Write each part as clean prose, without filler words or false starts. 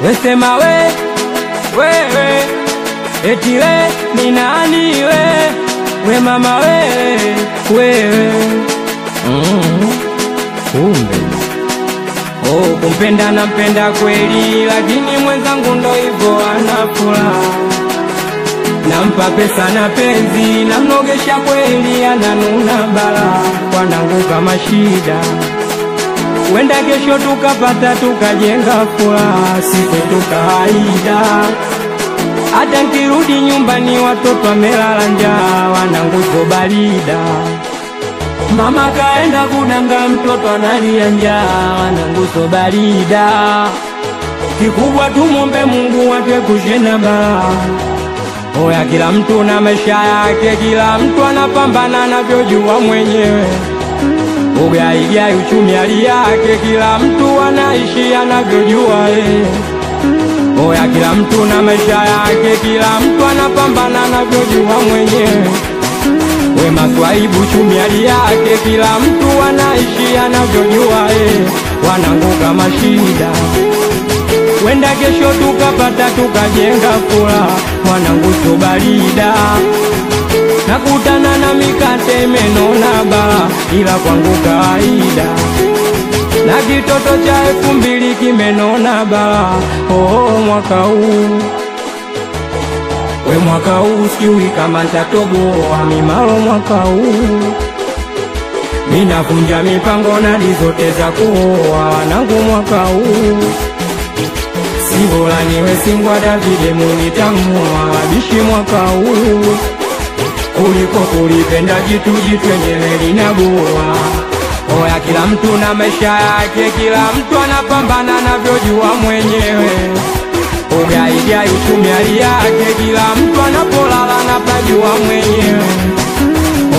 Wesema wewe eti ni nani we mama wewe kumbe kumpenda nampenda kweli, lakini mwenzangu ndo hivyo anafula. Nampa pesa na penzi, namnogesha kweli, ananuna bala. Wanangu kama shida, wenda kesho tukapata tukajenga furaha, siku tukahaida. Hata nkirudi nyumbani watoto wamelala njaa, wanangu so barida. Mama kaenda kudanga, mtoto analia njaa, wanangu so barida. Kikubwa tumombe Mungu watuepushe na balaa. Oya, kila mtu na maisha yake, kila mtu anapambana anavyojua mwenyewe. Ugaigai uchumi hali yake, kila mtu anaishi anavyojua Oya, kila mtu na maisha yake, kila mtu anapambana anavyojua mwenyewe. We maswaibu uchumi hali yake, kila mtu anaishi anavyojua Wanangu kama shida, wenda kesho tukapata tukajenga furaha, wanangu so barida. Nakutana na mikate imenona bala, ila kwangu kawaida. Na kitoto cha 2000 kimenona bala, mwaka huu. We mwaka huu siwi kama nitatoboa mimalo mwaka huu. Minavunja mipango na zote za kuoa wanangu mwaka huu. Sibola niwe singwa Davide munitamua wabishi mwaka huu. Kuliko kulipenda jitu enyewe linaboa. Oya, kila mtu na maisha yake, kila mtu anapambana anavyojua mwenyewe. Ugaigai uchumi hali yake, kila mtu anapolala anapajua mwenyewe.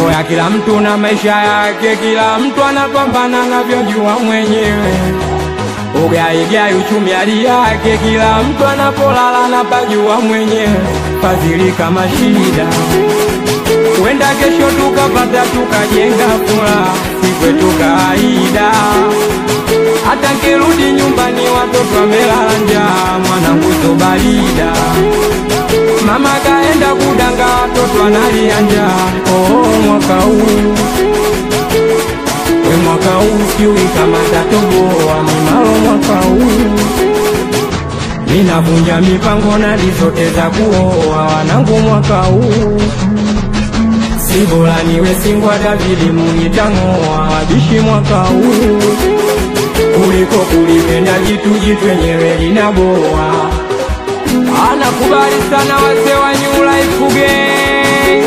Oya, kila mtu na maisha yake, kila mtu anapambana anavyojua mwenyewe. Ugaigai uchumi hali yake, kila mtu anapolala anapajua mwenyewe. Fadhili kama shida, wenda kesho tukapata tukajenga furaha, siku tukahaida. Hata nkirudi nyumbani watoto wamelala njaa, mwanangu so barida. Mama kaenda kudanga, watoto wanalia njaa, mwaka huu. We mwaka huu siwi kama tatoboa mimalo mwaka huu. Minavunja mipango na zote za kuoa wanangu mwaka huu. Sibola niwe singwa Davide munitangoa wabishi mwaka huu. Kuliko kulipenda jitu enyewe linaboa. Anakubali sana wase wa New Life Gang.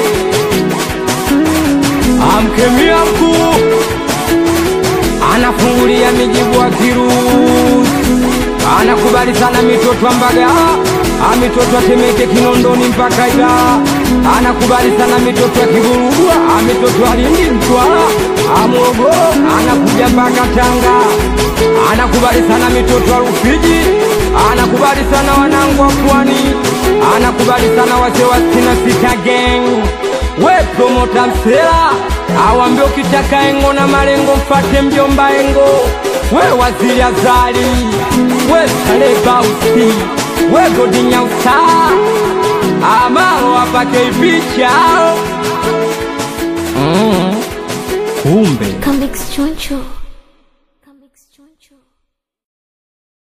Amkemia mkuu, anafungulia mijibu wa Kirusi. Anakubali sana mitoto wa Mbaga, mitoto wa Temeke Kinondoni mpaka Ila. Anakubali sana mitoto wa Kigurugwa, mitoto wa Lindi Mtwara, Morogoro, anakuja mpaka Tanga. Anakubali sana mitoto wa Rufiji, anakubali sana wanangu wa Pwani, anakubali sana wase wa 66 Gang. We promota Msela, awambie ukitaka engo na malengo mfate mjomba engo. We waziri Azali, we Saleba Usi, we Godinya Usa, amalo wapake ipicha. Kumbe Comics Choncho.